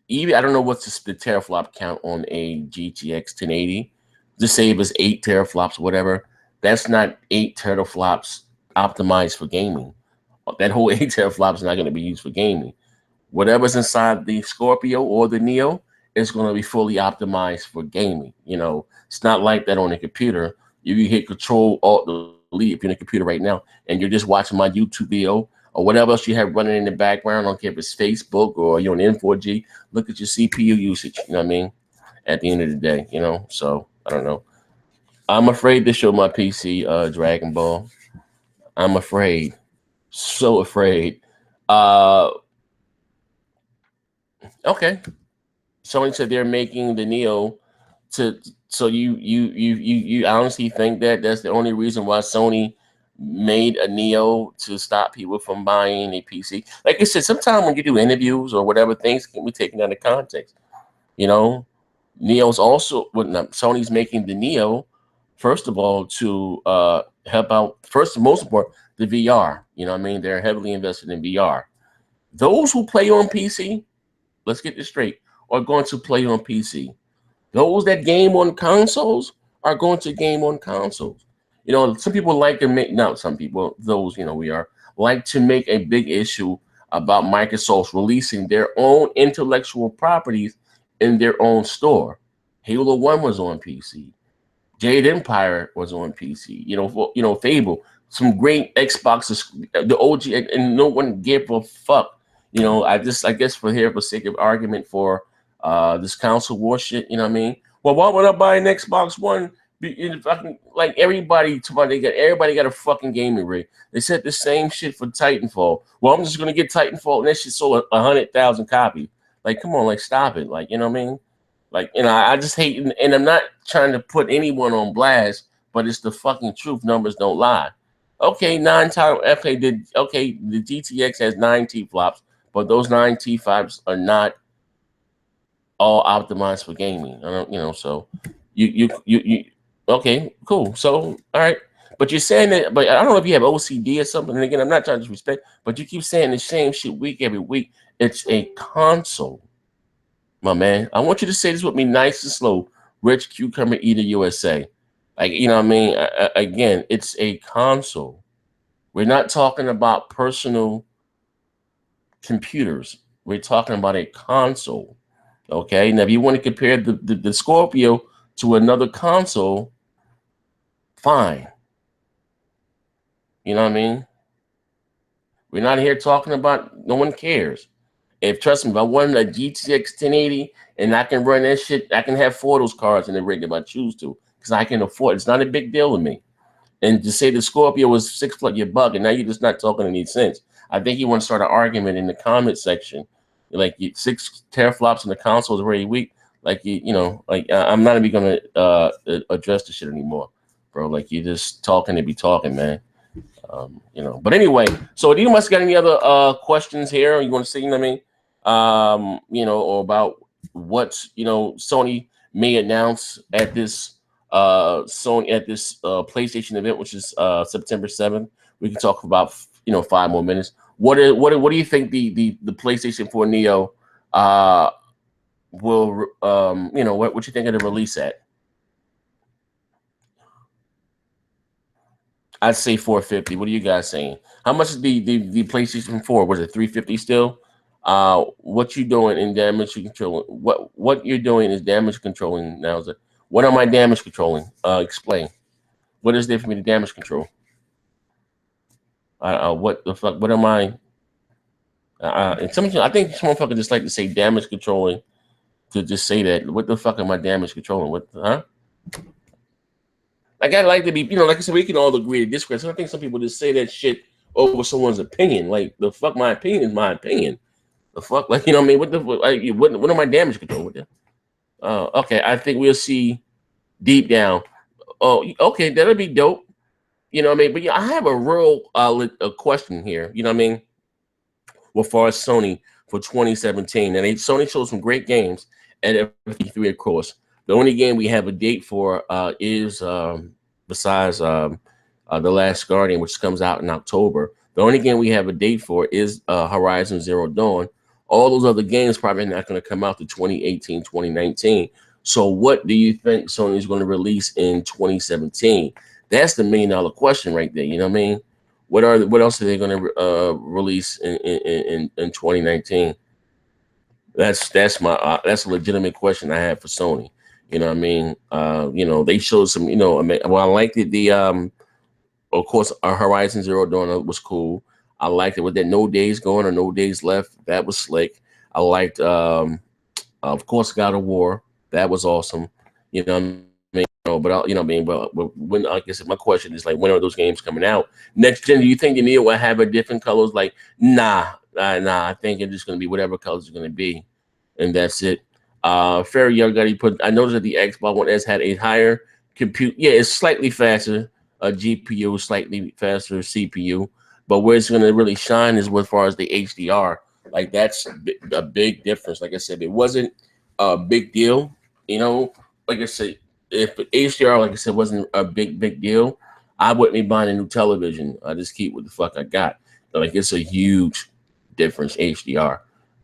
even I don't know what's the teraflop count on a GTX 1080. Just say it was 8 teraflops, whatever. That's not 8 teraflops optimized for gaming. That whole 8 teraflops is not going to be used for gaming. Whatever's inside the Scorpio or the Neo is going to be fully optimized for gaming. It's not like that on a computer. You hit Control Alt Delete if you're in a computer right now, and you're just watching my YouTube video or whatever else you have running in the background. I don't care if it's Facebook or you're on N4G. Look at your CPU usage. You know what I mean? At the end of the day, So I don't know. I'm afraid to show my PC Dragon Ball. I'm afraid. So afraid. Okay. Sony said they're making the Neo to. So you honestly think that that's the only reason why Sony made a Neo to stop people from buying a PC? Like I said, sometimes when you do interviews or whatever, things can be taken out of context. You know, Neo's also well, no, Sony's making the Neo, first of all, to help out first and most important the VR. You know what I mean? They're heavily invested in VR. Those who play on PC, let's get this straight, are going to play on PC. Those that game on consoles are going to game on consoles. You know, some people like to make, not some people, those, you know, we are, like to make a big issue about Microsoft releasing their own intellectual properties in their own store. Halo 1 was on PC. Jade Empire was on PC. Fable, some great Xboxes, the OG, and no one gave a fuck. I guess for sake of argument for this console war shit. You know what I mean? Well, why would I buy an Xbox One? Like everybody got a fucking gaming rig. They said the same shit for Titanfall. Well, I'm just gonna get Titanfall, and that shit sold 100,000 copies. Like, come on, like, stop it. Like, you know what I mean? Like, I just hate, and I'm not trying to put anyone on blast, but it's the fucking truth. Numbers don't lie. Okay, the GTX has 9 T flops, but those 9 T flops are not all optimized for gaming. I don't, so you okay, cool. So, all right. But you're saying that, but I don't know if you have OCD or something. And again, I'm not trying to disrespect, but you keep saying the same shit every week. It's a console. My man, I want you to say this with me nice and slow. Rich Cucumber Eater USA. Like, you know what I mean? Again, it's a console. We're not talking about personal computers. We're talking about a console. Okay? Now, if you want to compare the Scorpio to another console, fine. You know what I mean? We're not here talking about, no one cares. Trust me, if I wanted a GTX 1080 and I can run that shit, I can have 4 of those cards in the rig if I choose to, because I can afford it. It's not a big deal to me. And to say the Scorpio was $6+, you're bugging. Now you're just not talking any sense. I think you want to start an argument in the comment section. Like, 6 teraflops in the console is very weak. Like, I'm not even going to address the shit anymore, bro. Like, you're just talking to be talking, man. But anyway, so do you must got any other questions here? You want to say, you know what I mean? Or about what Sony may announce at this PlayStation event, which is September 7th. We can talk about 5 more minutes. What do you think the PlayStation 4 Neo will what you think of the release at? I'd say 450. What are you guys saying? How much is the PlayStation 4? Was it 350 still? What you doing in damage controlling? What you're doing is damage controlling now. What am I damage controlling? Explain. What is there for me to damage control? What the fuck? What am I? And I think some motherfucker just like to say damage controlling to just say that. What the fuck am I damage controlling? What? Huh? Like, I like to be, like I said, we can all agree to disagree. So I think some people just say that shit over someone's opinion. Like, the fuck, my opinion is my opinion. The fuck, like, you know what I mean? What the fuck? Like, what am I damage control with that? Okay, I think we'll see deep down. Oh, okay, that'll be dope. You know what I mean? But yeah, I have a real a question here. You know what I mean? Well, far as Sony for 2017, and Sony showed some great games at F3, of course. The only game we have a date for is besides The Last Guardian, which comes out in October. The only game we have a date for is Horizon Zero Dawn. All those other games probably not going to come out to 2018, 2019. So what do you think Sony is going to release in 2017? That's the $1 million question right there. You know what I mean? What else are they going to release in 2019? That's a legitimate question I have for Sony. You know what I mean? They showed some, well, I liked it. Of course, our Horizon Zero Dawn was cool. I liked it with that No Days Gone or No Days Left. That was slick. I liked, of course, God of War. That was awesome. You know what I mean? But when, like I said, my question is, like, when are those games coming out? Next gen, do you think the Neo will have a different colors? Like, nah. I think it's just going to be whatever colors it's going to be. And that's it. Fair Young Got he put. I noticed that the Xbox One S had a higher compute. Yeah, it's slightly faster. A GPU, slightly faster CPU. But where it's going to really shine is as far as the HDR. Like that's a big difference. Like I said, it wasn't a big deal. You know, like I said, if HDR, like I said, wasn't a big deal, I wouldn't be buying a new television. I just keep what the fuck I got. Like it's a huge difference. HDR.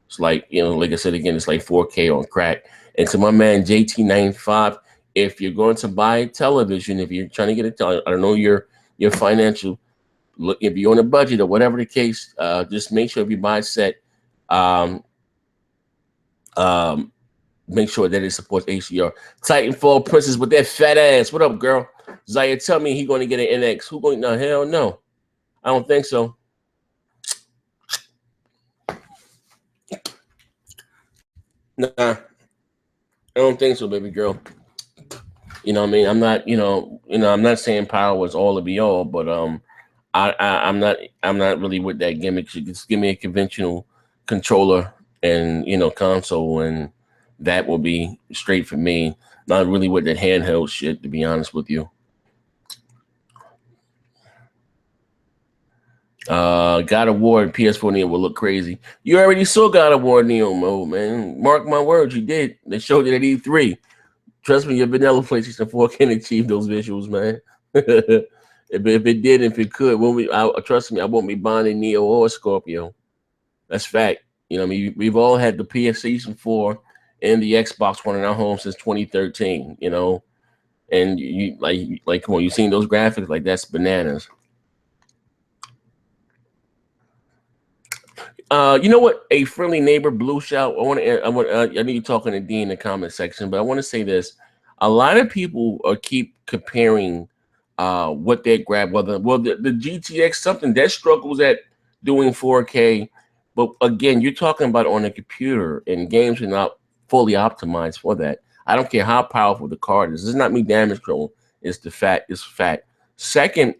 It's like, like I said again, it's like 4K on crack. And to my man JT95, if you're going to buy a television, if you're trying to get a television, I don't know your financial look, if you're on a budget or whatever the case, just make sure if you buy a set, um, um, make sure that it supports HDR. Titanfall Princess with that fat ass. What up, girl? Zaya, tell me he going to get an NX. Who going? No, hell no. I don't think so. Nah, I don't think so, baby girl. You know what I mean? I'm not, I'm not saying power was all to be all, but I'm not really with that gimmick. You just give me a conventional controller and console, and that will be straight for me. Not really with that handheld shit, to be honest with you. God of War and PS4NEO will look crazy. You already saw God of War Neo mode, man. Mark my words, you did. They showed it at E3. Trust me, your vanilla PlayStation 4 can achieve those visuals, man. if it did, if it could, trust me, I won't be buying a Neo or a Scorpio. That's fact. I mean, we've all had the PlayStation 4 and the Xbox One in our home since 2013. And you like come on, you seen those graphics? Like that's bananas. You know what? A friendly neighbor, Blue Shout. I know you're talking to D in the comment section, but I want to say this: a lot of people keep comparing what they grab. The GTX something that struggles at doing 4K, but again, you're talking about on a computer, and games are not fully optimized for that. I don't care how powerful the card is. This is not me damage control. It's the fact. It's fact. Second,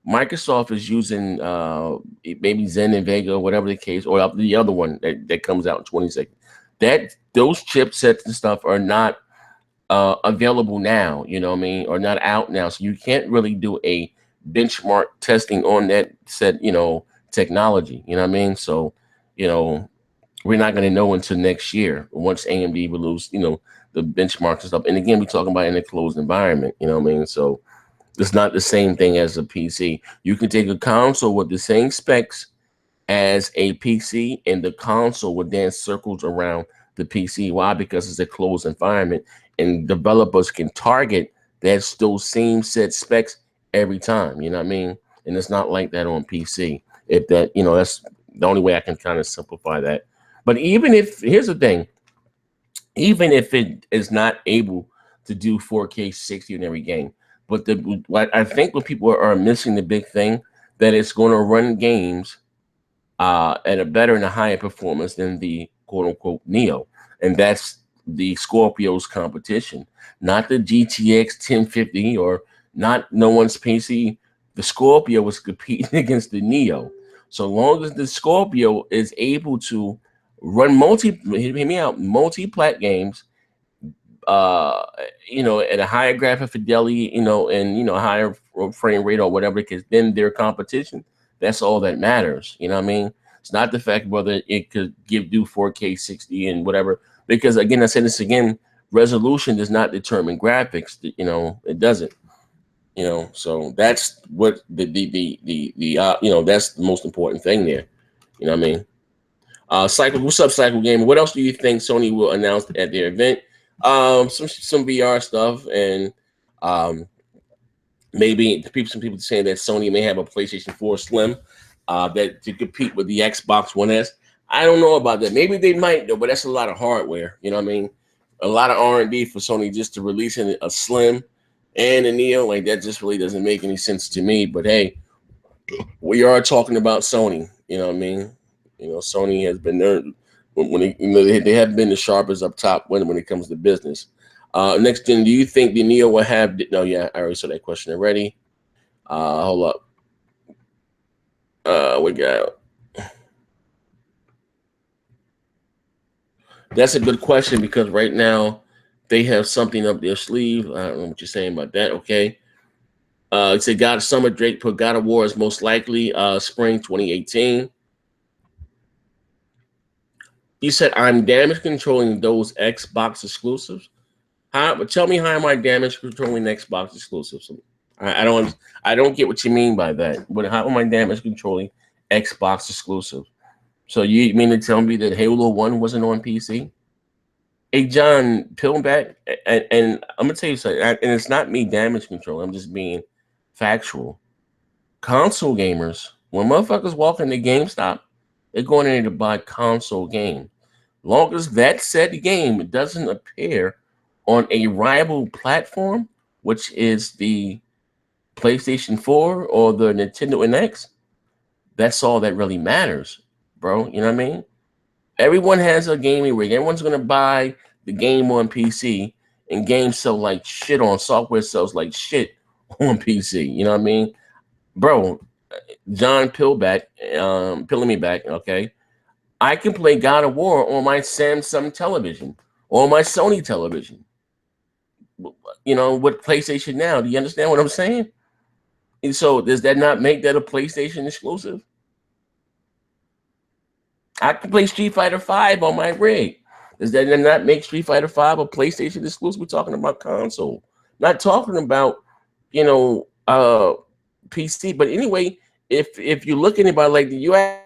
Microsoft is using maybe Zen and Vega, whatever the case, or the other one that comes out in 2022. That those chipsets and stuff are not available now. You know what I mean? Or not out now, so you can't really do a benchmark testing on that set. Technology. You know what I mean? So, you know, we're not going to know until next year once AMD release, the benchmarks and stuff. And again, we're talking about in a closed environment. You know what I mean? So it's not the same thing as a PC. You can take a console with the same specs as a PC, and the console would dance circles around the PC. Why? Because it's a closed environment, and developers can target those same set specs every time. You know what I mean? And it's not like that on PC. If that, that's the only way I can kind of simplify that. But here's the thing, even if it is not able to do 4K 60 in every game. But what I think what people are missing the big thing that it's going to run games at a better and a higher performance than the quote unquote Neo, and that's the Scorpio's competition, not the GTX 1050 or not no one's PC. The Scorpio was competing against the Neo. So long as the Scorpio is able to run hear me out, multi-plat games, uh, at a higher graphic fidelity, and a higher frame rate or whatever, because then their competition. That's all that matters. You know what I mean? It's not the fact whether it could do 4K 60 and whatever. Because again, I said this again, resolution does not determine graphics. It doesn't. So that's what that's the most important thing there. You know what I mean? Cycle, what's up, Cycle Gamer? What else do you think Sony will announce at their event? Some VR stuff, and maybe some people saying that Sony may have a PlayStation 4 Slim that to compete with the Xbox One S. I don't know about that. Maybe they might though, but that's a lot of hardware. You know what I mean? A lot of R&D for Sony just to release a Slim and a Neo. Like that just really doesn't make any sense to me. But hey, we are talking about Sony. You know what I mean? Sony has been there when they have been the sharpest up top when it comes to business. Next thing, do you think the Neo will have? No, yeah, I already saw that question already. Hold up. We got That's a good question because right now they have something up their sleeve. I don't know what you're saying about that. Okay. It said God Summer Drake put God of War is most likely spring 2018. You said I'm damage controlling those Xbox exclusives. How? Tell me how am I damage controlling Xbox exclusives? I don't. I don't get what you mean by that. But how am I damage controlling Xbox exclusive? So you mean to tell me that Halo One wasn't on PC? Hey John, peel back, and I'm gonna tell you something. And it's not me damage control. I'm just being factual. Console gamers, when motherfuckers walk into GameStop, they're going in to buy console game. Long as that said game doesn't appear on a rival platform, which is the PlayStation 4 or the Nintendo NX, that's all that really matters, bro. You know what I mean? Everyone has a gaming rig. Everyone's gonna buy the game on PC, and games sell like shit on software sells like shit on PC. You know what I mean, bro? John Pillback, peeling me back. Okay, I can play God of War on my Samsung television or my Sony television. You know, with PlayStation Now. Do you understand what I'm saying? And so, does that not make that a PlayStation exclusive? I can play Street Fighter Five on my rig. Does that not make Street Fighter Five a PlayStation exclusive? We're talking about console, not talking about you know PC. But anyway, if you look at anybody like the US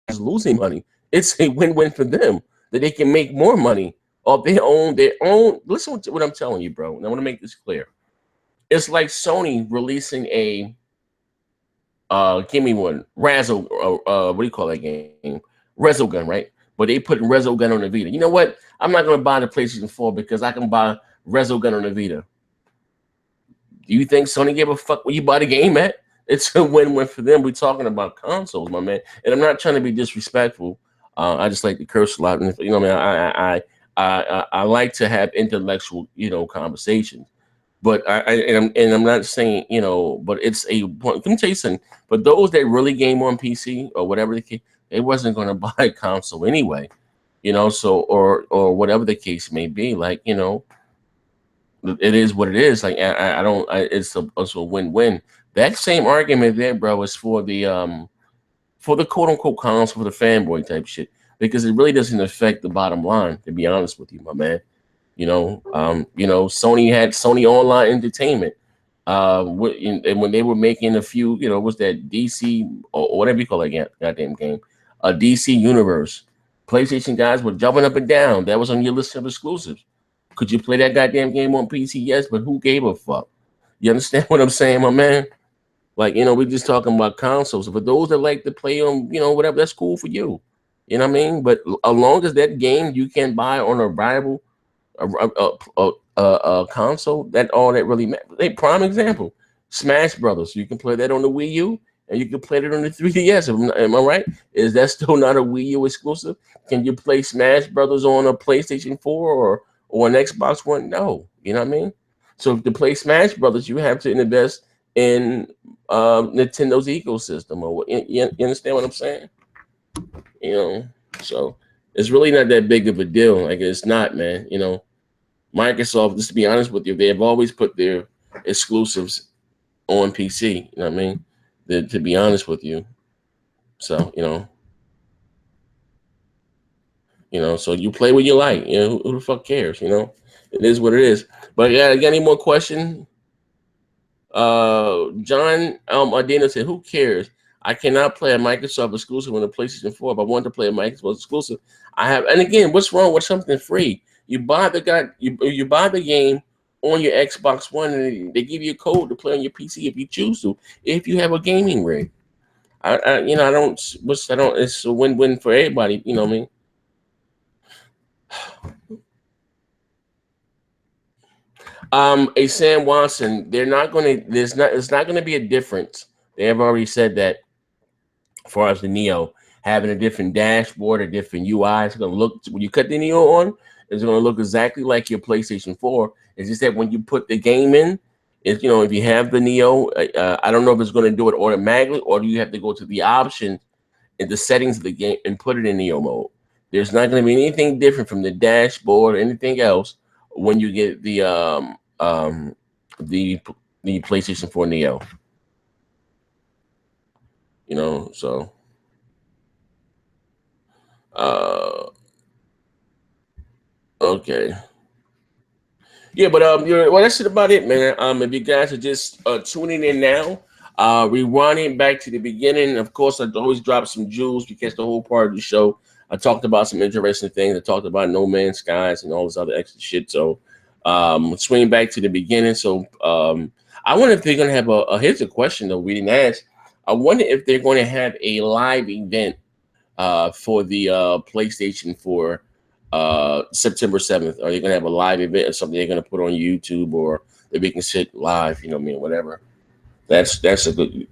is losing money, it's a win-win for them that they can make more money off their own. Listen to what I'm telling you, bro. And I want to make this clear. It's like Sony releasing a give me one. Razzle, what do you call that game? Resogun, right? But they put Resogun on the Vita. You know what? I'm not going to buy the PlayStation 4 because I can buy Resogun on the Vita. Do you think Sony gave a fuck where you buy the game at? It's a win-win for them. We're talking about consoles, my man. And I'm not trying to be disrespectful. I just like to curse a lot. And, you know, man, I like to have intellectual, conversations. But I'm not saying, but it's a point. Let me tell you something. For those that really game on PC or whatever the case, they wasn't going to buy a console anyway, so or whatever the case may be. Like, it is what it is. Like I don't. It's a win-win. That same argument there, bro, is for the quote unquote console for the fanboy type shit because it really doesn't affect the bottom line. To be honest with you, my man. Sony had Sony Online Entertainment. And when they were making a few, was that DC or whatever you call that goddamn game, a DC Universe. PlayStation guys were jumping up and down. That was on your list of exclusives. Could you play that goddamn game on PC? Yes, but who gave a fuck? You understand what I'm saying, my man? Like, we're just talking about consoles. For those that like to play on, whatever, that's cool for you. You know what I mean? But as long as that game you can buy on a rival a console, that all that really matters. A prime example, Smash Brothers. You can play that on the Wii U, and you can play it on the 3DS. Am I right? Is that still not a Wii U exclusive? Can you play Smash Brothers on a PlayStation 4 or an Xbox One? No. You know what I mean? So to play Smash Brothers, you have to invest in Nintendo's ecosystem. Or you understand what I'm saying? So it's really not that big of a deal. Like it's not, man. Microsoft, just to be honest with you, they have always put their exclusives on PC. You know what I mean? To be honest with you. So, so you play what you like. Who the fuck cares? It is what it is. But yeah, got any more question? John Ardino said, "Who cares? I cannot play a Microsoft exclusive on the PlayStation 4. If I want to play a Microsoft exclusive, I have." And again, what's wrong with something free? You buy you buy the game on your Xbox One, and they give you a code to play on your PC if you choose to. If you have a gaming rig, I don't. I don't. It's a win-win for everybody. You know what I mean? A Sam Watson, they're not going to. It's not going to be a difference. They have already said that as far as the Neo having a different dashboard, a different UI. It's going to look when you cut the Neo on, it's going to look exactly like your PlayStation 4. It's just that when you put the game in, if you have the Neo, I don't know if it's going to do it automatically or do you have to go to the options in the settings of the game and put it in Neo mode. There's not going to be anything different from the dashboard or anything else when you get the the PlayStation 4 Neo. You know, so uh, okay. Yeah, but well, that's it about it, man. If you guys are just tuning in now, rewinding back to the beginning. Of course, I always drop some jewels because the whole part of the show, I talked about some interesting things. I talked about No Man's Skies and all this other extra shit. So, swing back to the beginning. So, I wonder if they're gonna have here's a question though we didn't ask. I wonder if they're going to have a live event for the PlayStation 4 September 7th. Are they going to have a live event or something they're going to put on YouTube, or that we can sit live, you know what I mean, whatever. That's a good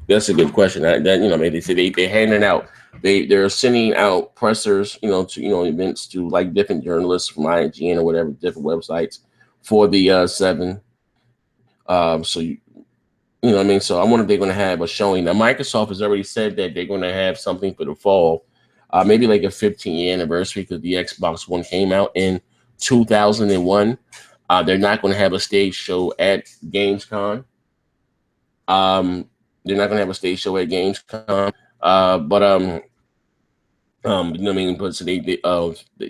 question. That you know, I mean, they say they're handing out, they're sending out pressers, you know, to events to like different journalists from IGN or whatever, different websites for the 7. So you know what I mean? So I wonder if they're going to have a showing. Now, Microsoft has already said that they're going to have something for the fall, maybe like a 15-year anniversary because the Xbox One came out in 2001. They're not going to have a stage show at Gamescom. They're not going to have a stage show at Gamescom. You know what I mean? But so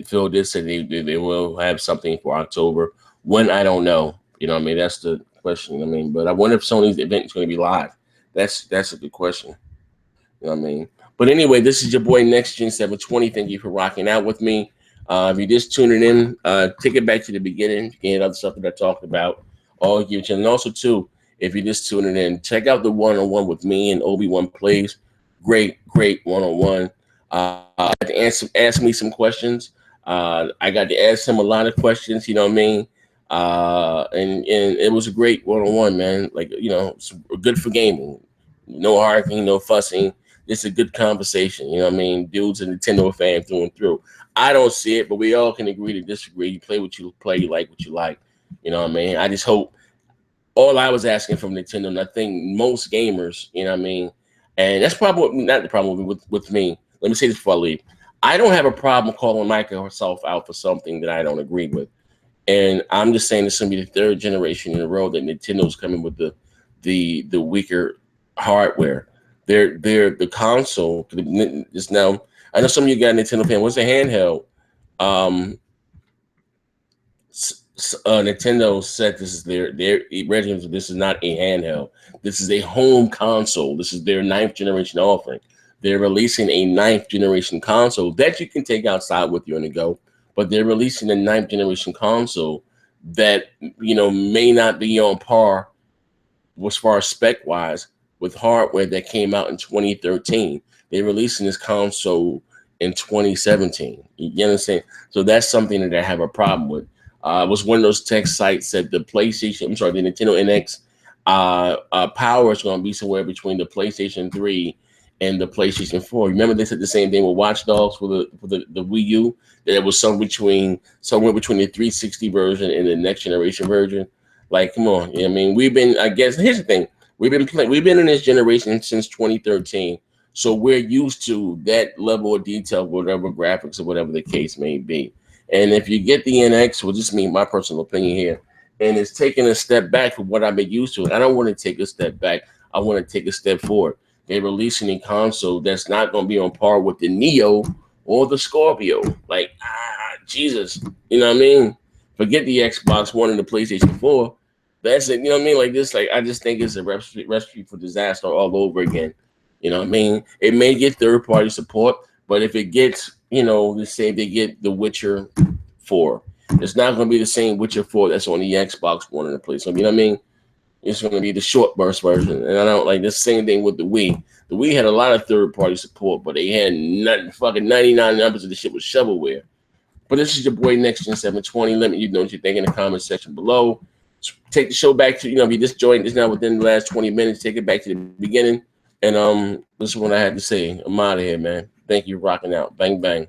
Phil did say they will have something for October. When, I don't know. You know what I mean? That's the question. I mean, but I wonder if Sony's event is going to be live. That's a good question. You know what I mean? But anyway, this is your boy Next Gen 720. Thank you for rocking out with me. If you're just tuning in, take it back to the beginning. You can hear other stuff that I talked about. All your channel. And also, too, if you're just tuning in, check out the one-on-one with me and Obi-Wan Plays. Great one-on-one. To ask me some questions. I got to ask him a lot of questions. You know what I mean? And it was a great one-on-one, man. Like, you know, it's good for gaming. No arguing, no fussing. It's a good conversation. You know what I mean? Dude's a Nintendo fan through and through. I don't see it, but we all can agree to disagree. You play what you play, you like what you like. You know what I mean? I just hope all I was asking from Nintendo, and I think most gamers, you know what I mean? And that's probably not the problem with me. Let me say this before I leave. I don't have a problem calling Microsoft out for something that I don't agree with. And I'm just saying this is going to be the third generation in a row that Nintendo's coming with the weaker hardware. They're the console is now. I know some of you got Nintendo fan. What's a handheld? Um, Nintendo said this is their regimen. This is not a handheld. This is a home console. This is their 9th generation offering. They're releasing a 9th generation console that you can take outside with you on the go. But they're releasing a 9th generation console that may not be on par as far as spec wise with hardware that came out in 2013. They're releasing this console in 2017. You understand? So that's something that I have a problem with. It was one of those tech sites that the Nintendo NX power is going to be somewhere between the PlayStation 3 and the PlayStation 4. Remember they said the same thing with Watch Dogs for the Wii U, that it was somewhere between the 360 version and the next generation version. Like, come on. I mean, here's the thing. We've been in this generation since 2013. So we're used to that level of detail, whatever graphics or whatever the case may be. And if you get the NX, well, just me, my personal opinion here, and it's taking a step back from what I've been used to. I don't want to take a step back. I want to take a step forward. They're releasing a console that's not going to be on par with the Neo or the Scorpio. Like, Jesus. You know what I mean? Forget the Xbox One and the PlayStation 4. That's it. You know what I mean? Like this, like I just think it's a recipe for disaster all over again. You know what I mean? It may get third-party support, but if it gets, let's say they get The Witcher 4, it's not going to be the same Witcher 4 that's on the Xbox One and the PlayStation. You know what I mean? It's going to be the short burst version. And I don't like the same thing with the Wii. The Wii had a lot of third-party support, but they had nothing, fucking 99 numbers of the shit was shovelware. But this is your boy Next Gen 720. Let me know what you think in the comment section below. Take the show back to, if you just joined us now within the last 20 minutes, take it back to the beginning. And this is what I had to say. I'm out of here, man. Thank you for rocking out. Bang, bang.